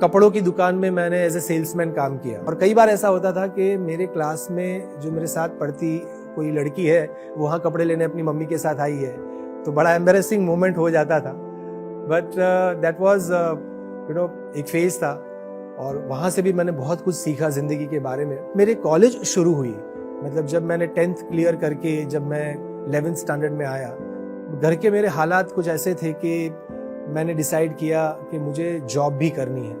कपड़ों की दुकान में मैंने एज ए सेल्समैन काम किया। और कई बार ऐसा होता था कि मेरे क्लास में जो मेरे साथ पढ़ती कोई लड़की है वो वहाँ कपड़े लेने अपनी मम्मी के साथ आई है, तो बड़ा एम्बैरेसिंग मोमेंट हो जाता था। बट दैट वाज एक फेज था और वहाँ से भी मैंने बहुत कुछ सीखा ज़िंदगी के बारे में। मेरे कॉलेज शुरू हुई, मतलब जब मैंने 10th क्लियर करके जब मैं 11th स्टैंडर्ड में आया, घर के मेरे हालात कुछ ऐसे थे कि मैंने डिसाइड किया कि मुझे जॉब भी करनी है।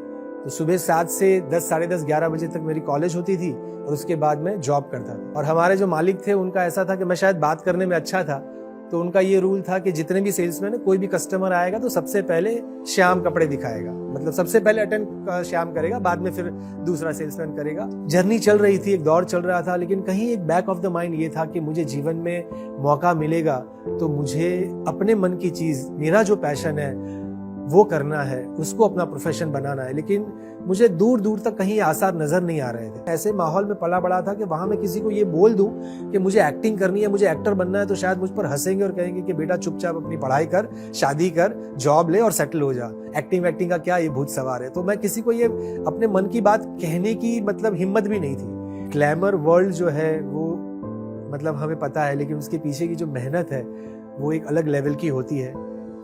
तो सुबह 7 से 10, साढ़े 10, 11 बजे तक मेरी कॉलेज होती थी और उसके बाद मैं जॉब करता था। और हमारे जो मालिक थे उनका ऐसा था कि मैं शायद बात करने में अच्छा था, तो उनका ये रूल था कि जितने भी सेल्समैन है, कोई भी कस्टमर आएगा तो सबसे पहले श्याम कपड़े दिखाएगा, मतलब सबसे पहले अटेंड श्याम करेगा, बाद में फिर दूसरा सेल्समैन करेगा। जर्नी चल रही थी, एक दौर चल रहा था, लेकिन कहीं एक बैक ऑफ द माइंड ये था कि मुझे जीवन में मौका मिलेगा तो मुझे अपने मन की चीज, मेरा जो पैशन है वो करना है, उसको अपना प्रोफेशन बनाना है। लेकिन मुझे दूर दूर तक कहीं आसार नजर नहीं आ रहे थे। ऐसे माहौल में पला बड़ा था कि वहां मैं किसी को ये बोल दूं कि मुझे एक्टिंग करनी है, मुझे एक्टर बनना है, तो शायद मुझ पर हंसेंगे और कहेंगे कि बेटा चुपचाप अपनी पढ़ाई कर, शादी कर, जॉब ले और सेटल हो जा, एक्टिंग का क्या ये भूत सवार है। तो मैं किसी को ये अपने मन की बात कहने की मतलब हिम्मत भी नहीं थी। ग्लैमर वर्ल्ड जो है वो मतलब हमें पता है, लेकिन उसके पीछे की जो मेहनत है वो एक अलग लेवल की होती है।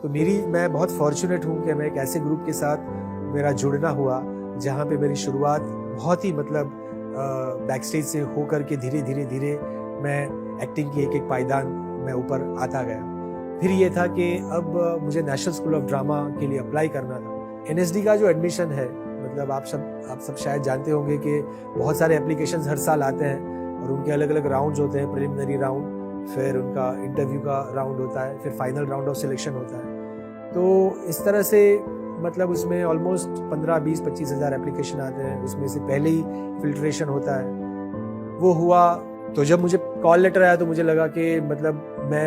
तो मैं बहुत फॉर्चुनेट हूँ कि मैं एक ऐसे ग्रुप के साथ मेरा जुड़ना हुआ जहाँ पे मेरी शुरुआत बहुत ही मतलब बैक स्टेज से होकर के धीरे धीरे मैं एक्टिंग की एक पायदान में ऊपर आता गया। फिर ये था कि अब मुझे नेशनल स्कूल ऑफ ड्रामा के लिए अप्लाई करना था। NSD का जो एडमिशन है, मतलब आप सब शायद जानते होंगे कि बहुत सारे एप्लीकेशंस हर साल आते हैं और उनके अलग अलग राउंड्स होते हैं। प्रिलिमिनरी राउंड, फिर उनका इंटरव्यू का राउंड होता है, फिर फाइनल राउंड ऑफ सिलेक्शन होता है। तो इस तरह से मतलब उसमें ऑलमोस्ट 15, 20, 25 हज़ार एप्लीकेशन आते हैं, उसमें से पहले ही फिल्ट्रेशन होता है। वो हुआ तो जब मुझे कॉल लेटर आया तो मुझे लगा कि मतलब मैं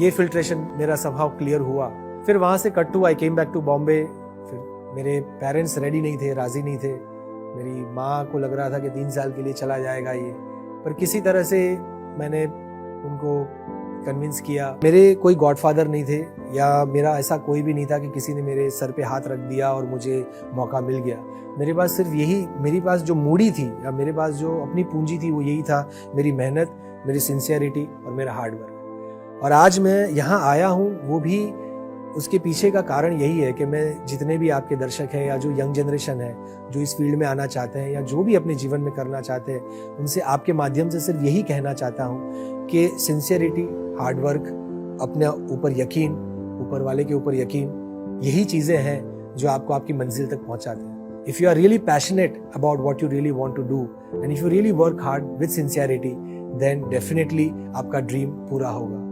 ये फिल्ट्रेशन मेरा समहाउ क्लियर हुआ। फिर वहाँ से cut to I came back to Bombay. फिर मेरे पेरेंट्स रेडी नहीं थे, राजी नहीं थे। मेरी माँ को लग रहा था कि 3 साल के लिए चला जाएगा ये, पर किसी तरह से मैंने उनको कन्विंस किया। मेरे कोई गॉडफादर नहीं थे या मेरा ऐसा कोई भी नहीं था कि किसी ने मेरे सर पे हाथ रख दिया और मुझे मौका मिल गया। मेरे पास सिर्फ मेरी पास जो मूडी थी या मेरे पास जो अपनी पूंजी थी वो यही था, मेरी मेहनत, मेरी सिंसियरिटी और मेरा हार्डवर्क। और आज मैं यहाँ आया हूँ, वो भी उसके पीछे का कारण यही है कि मैं जितने भी आपके दर्शक हैं या जो यंग जनरेशन है जो इस फील्ड में आना चाहते हैं या जो भी अपने जीवन में करना चाहते हैं, उनसे आपके माध्यम से सिर्फ यही कहना चाहता हूँ कि सिंसियरिटी, हार्डवर्क, अपने ऊपर यकीन, ऊपर वाले के ऊपर यकीन, यही चीज़ें हैं जो आपको आपकी मंजिल तक पहुँचाते हैं। If you are really passionate about what you really want to do and if you really work hard with sincerity, then definitely आपका ड्रीम पूरा होगा।